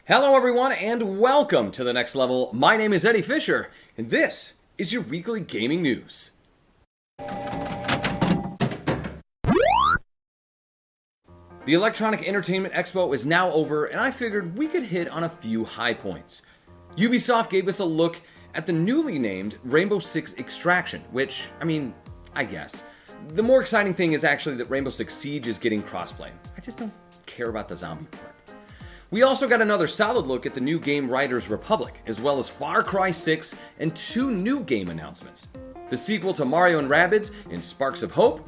Hello everyone and welcome to The Next Level. My name is Eddie Fisher and this is your weekly gaming news. The Electronic Entertainment Expo is now over and I figured we could hit on a few high points. Ubisoft gave us a look at the newly named Rainbow Six Extraction, which, I guess. The more exciting thing is actually that Rainbow Six Siege is getting crossplay. I just don't care about the zombie part. We also got another solid look at the new game Riders Republic, as well as Far Cry 6 and two new game announcements. The sequel to Mario & Rabbids in Sparks of Hope,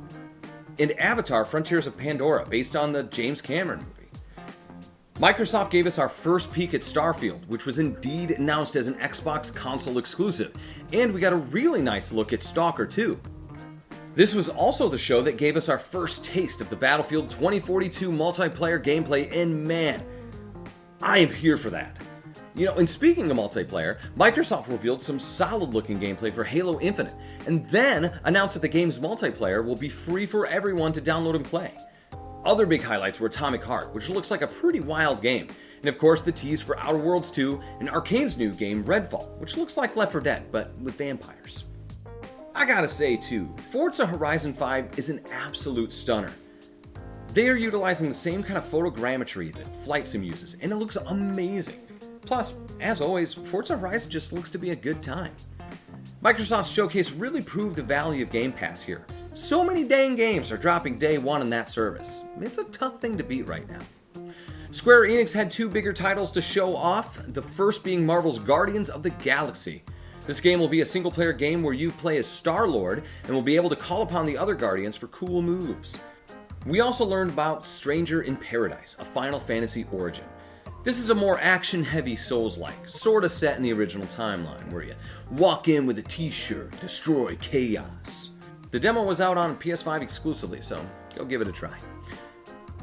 and Avatar Frontiers of Pandora, based on the James Cameron movie. Microsoft gave us our first peek at Starfield, which was indeed announced as an Xbox console exclusive, and we got a really nice look at Stalker 2. This was also the show that gave us our first taste of the Battlefield 2042 multiplayer gameplay, and man, I am here for that. And speaking of multiplayer, Microsoft revealed some solid looking gameplay for Halo Infinite, and then announced that the game's multiplayer will be free for everyone to download and play. Other big highlights were Atomic Heart, which looks like a pretty wild game, and of course the tease for Outer Worlds 2 and Arcane's new game Redfall, which looks like Left 4 Dead, but with vampires. I gotta say too, Forza Horizon 5 is an absolute stunner. They are utilizing the same kind of photogrammetry that Flight Sim uses, and it looks amazing. Plus, as always, Forza Horizon just looks to be a good time. Microsoft's showcase really proved the value of Game Pass here. So many dang games are dropping day one in that service. It's a tough thing to beat right now. Square Enix had two bigger titles to show off, the first being Marvel's Guardians of the Galaxy. This game will be a single-player game where you play as Star-Lord and will be able to call upon the other Guardians for cool moves. We also learned about Stranger in Paradise, a Final Fantasy origin. This is a more action-heavy Souls-like, sorta set in the original timeline, where you walk in with a t-shirt, destroy chaos. The demo was out on PS5 exclusively, so go give it a try.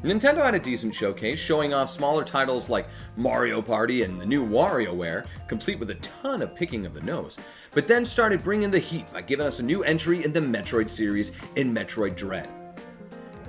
Nintendo had a decent showcase, showing off smaller titles like Mario Party and the new WarioWare, complete with a ton of picking of the nose, but then started bringing the heat by giving us a new entry in the Metroid series in Metroid Dread.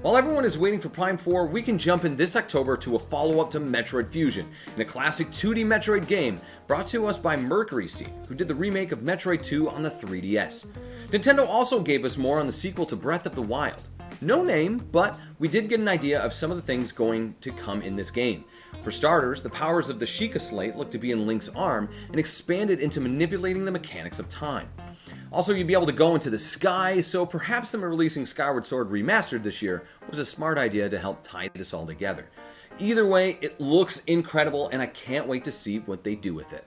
While everyone is waiting for Prime 4, we can jump in this October to a follow-up to Metroid Fusion, in a classic 2D Metroid game brought to us by Mercury Steam, who did the remake of Metroid 2 on the 3DS. Nintendo also gave us more on the sequel to Breath of the Wild. No name, but we did get an idea of some of the things going to come in this game. For starters, the powers of the Sheikah Slate look to be in Link's arm and expanded into manipulating the mechanics of time. Also, you'd be able to go into the sky, so perhaps them releasing Skyward Sword Remastered this year was a smart idea to help tie this all together. Either way, it looks incredible and I can't wait to see what they do with it.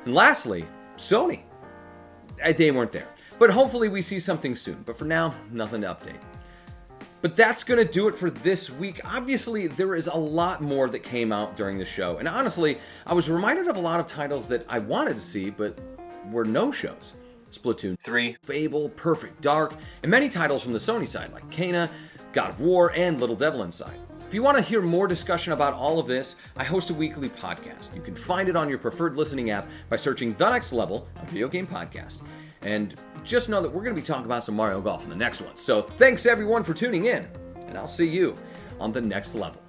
And lastly, Sony. They weren't there, but hopefully we see something soon, but for now, nothing to update. But that's going to do it for this week. Obviously, there is a lot more that came out during the show, and honestly, I was reminded of a lot of titles that I wanted to see, but were no-shows. Splatoon 3, Fable, Perfect Dark, and many titles from the Sony side like Kena, God of War, and Little Devil Inside. If you want to hear more discussion about all of this, I host a weekly podcast. You can find it on your preferred listening app by searching The Next Level, a video game podcast. And just know that we're going to be talking about some Mario Golf in the next one. So thanks everyone for tuning in, and I'll see you on the next level.